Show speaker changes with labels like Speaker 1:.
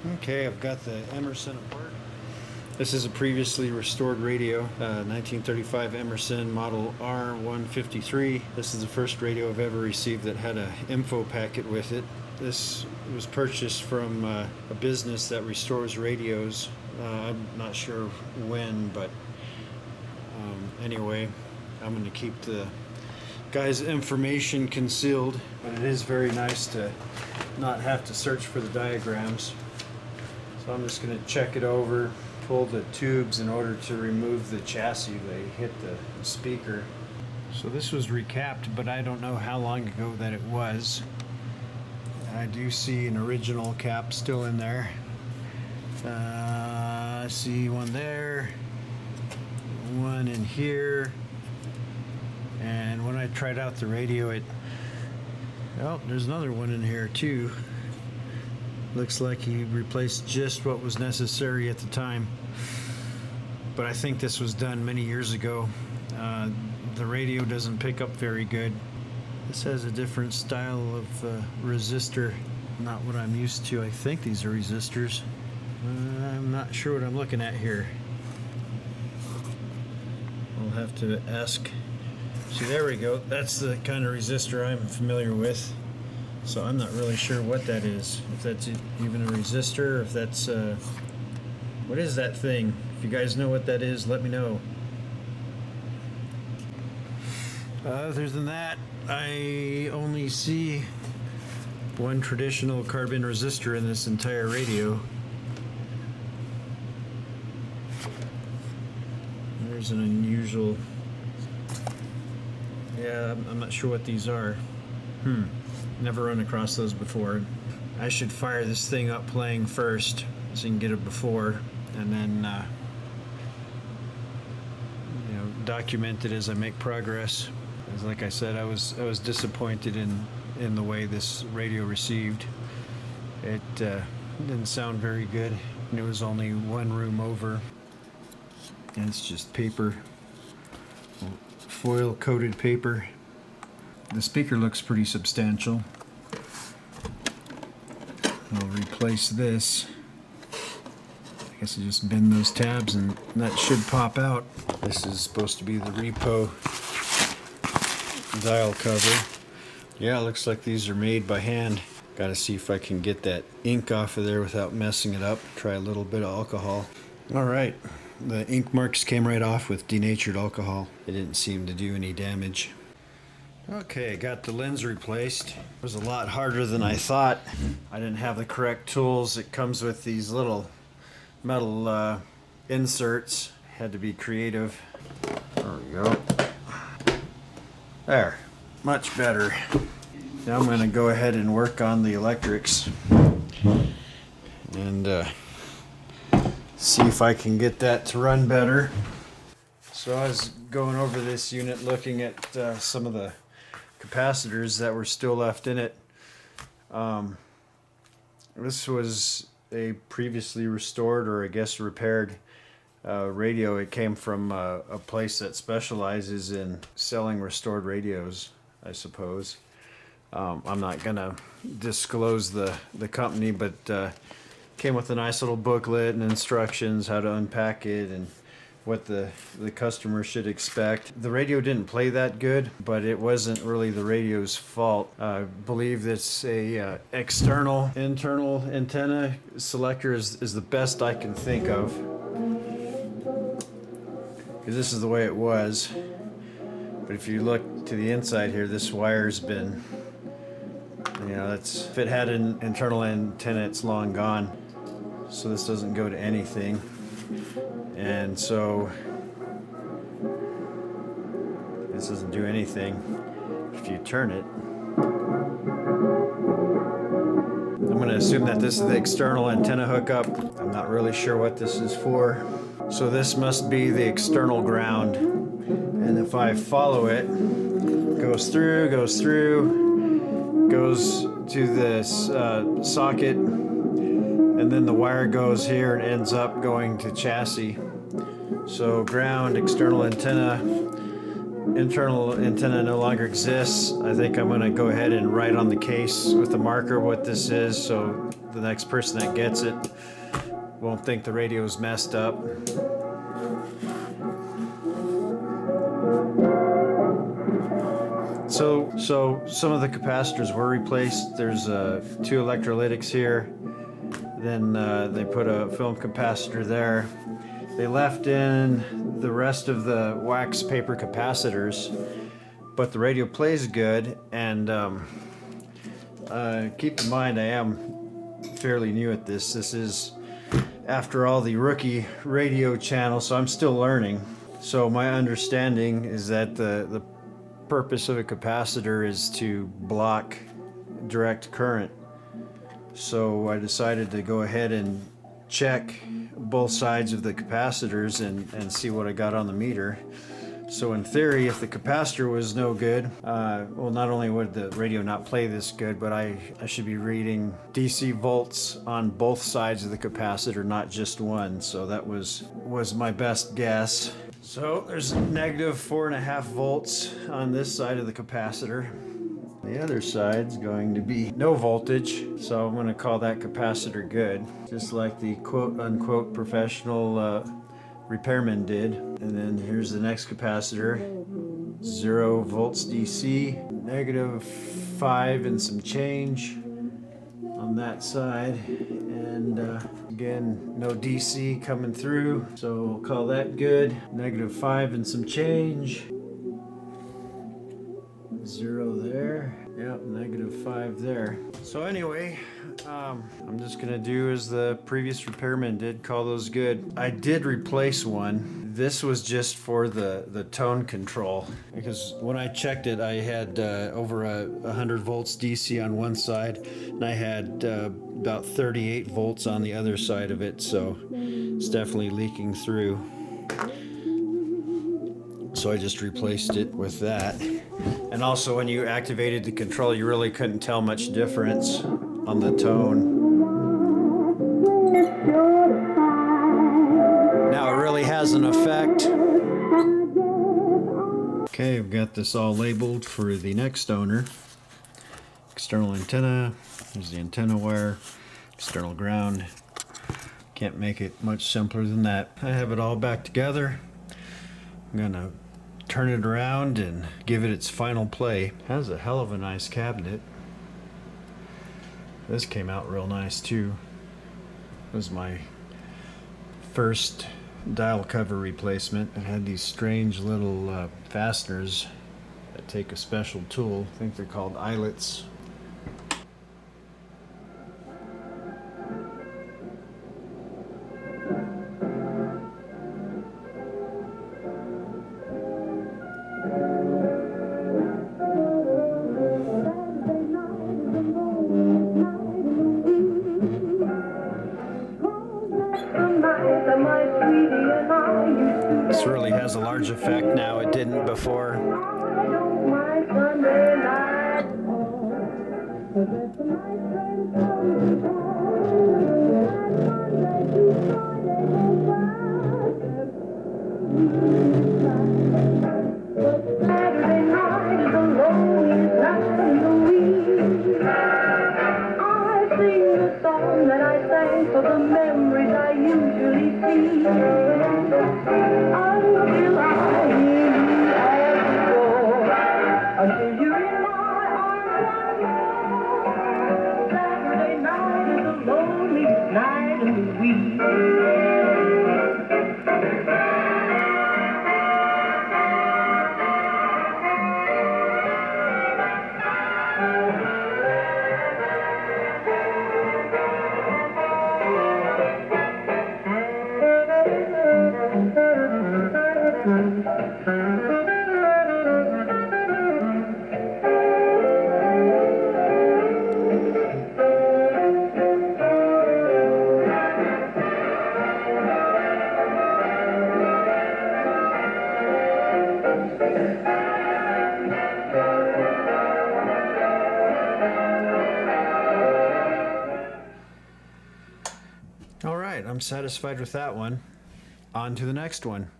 Speaker 1: Okay, I've got the Emerson apart. This is a previously restored radio, 1935 Emerson model R-153. This is the first radio I've ever received that had an info packet with it. This was purchased from a business that restores radios. I'm not sure when, but anyway, I'm going to keep the guy's information concealed, but it is very nice to not have to search for the diagrams. So I'm just going to check it over, pull the tubes in order to remove the chassis. They hit the speaker. So this was recapped, but I don't know how long ago that it was. I do see an original cap still in there. I see one there, one in here, and when I tried out the radio, there's another one in here too. Looks like he replaced just what was necessary at the time, but I think this was done many years ago. The radio doesn't pick up very good. This has a different style of resistor, not what I'm used to. I think these are resistors. I'm not sure what I'm looking at here. I'll have to ask. See, there we go. That's the kind of resistor I'm familiar with. So I'm not really sure what that is. If that's even a resistor, or if that's what is that thing? If you guys know what that is, let me know. Other than that, I only see one traditional carbon resistor in this entire radio. There's an unusual. Yeah, I'm not sure what these are. Never run across those before. I should fire this thing up playing first so you can get it before, and then document it as I make progress. As like I said, I was disappointed in the way this radio received. It didn't sound very good, and it was only one room over, and it's just paper, foil coated paper. The speaker looks pretty substantial. I'll replace this. I guess I just bend those tabs and that should pop out. This is supposed to be the repo dial cover. Yeah, it looks like these are made by hand. Gotta see if I can get that ink off of there without messing it up. Try a little bit of alcohol. Alright, the ink marks came right off with denatured alcohol. It didn't seem to do any damage. Okay, got the lens replaced. It was a lot harder than I thought. I didn't have the correct tools. It comes with these little metal inserts. Had to be creative. There we go. There, much better. Now I'm going to go ahead and work on the electrics and see if I can get that to run better. So I was going over this unit looking at some of the capacitors that were still left in it. This was a previously restored, or I guess repaired, radio. It came from a place that specializes in selling restored radios, I suppose. I'm not gonna disclose the company, but came with a nice little booklet and instructions how to unpack it and what the customer should expect. The radio didn't play that good, but it wasn't really the radio's fault. I believe it's a external internal antenna selector is the best I can think of, because this is the way it was. But if you look to the inside here, this wire's been, if it had an internal antenna, it's long gone. So this doesn't go to anything. And so this doesn't do anything. If you turn it, I'm going to assume that this is the external antenna hookup. I'm not really sure what this is for. So this must be the external ground. And if I follow it, goes through, goes to this socket, and then the wire goes here and ends up going to chassis. So ground, external antenna, internal antenna no longer exists. I think I'm going to go ahead and write on the case with the marker what this is, so the next person that gets it won't think the radio's messed up. So some of the capacitors were replaced. There's 2 electrolytics here. Then they put a film capacitor there. They left in the rest of the wax paper capacitors, but the radio plays good. And keep in mind, I am fairly new at this. This is, after all, the rookie radio channel, so I'm still learning. So my understanding is that the purpose of a capacitor is to block direct current. So I decided to go ahead and check both sides of the capacitors and see what I got on the meter. So in theory, if the capacitor was no good, well, not only would the radio not play this good, but I should be reading DC volts on both sides of the capacitor, not just one. So that was my best guess. So there's negative 4.5 volts on this side of the capacitor. The other side's going to be no voltage, so I'm going to call that capacitor good, just like the quote-unquote professional repairman did. And then here's the next capacitor, 0 volts DC, negative 5 and some change on that side, and again, no DC coming through, so we'll call that good. Negative 5 and some change. 0 there. Yep, negative 5 there. So anyway, I'm just gonna do as the previous repairman did, call those good. I did replace one. This was just for the tone control, because when I checked it, I had over 100 volts DC on one side, and I had about 38 volts on the other side of it, so it's definitely leaking through. So I just replaced it with that. And also, when you activated the control, you really couldn't tell much difference on the tone. Now it really has an effect. Okay, I've got this all labeled for the next owner. External antenna, here's the antenna wire, external ground. Can't make it much simpler than that. I have it all back together. I'm gonna turn it around and give it its final play. Has a hell of a nice cabinet. This came out real nice too. It was my first dial cover replacement. It had these strange little fasteners that take a special tool. I think they're called eyelets. This really has a large effect now. It didn't before.
Speaker 2: For the memories I usually see, until I hear you at the door, until you're in my arms. Saturday night is the loneliest night in the week.
Speaker 1: All right, I'm satisfied with that one. On to the next one.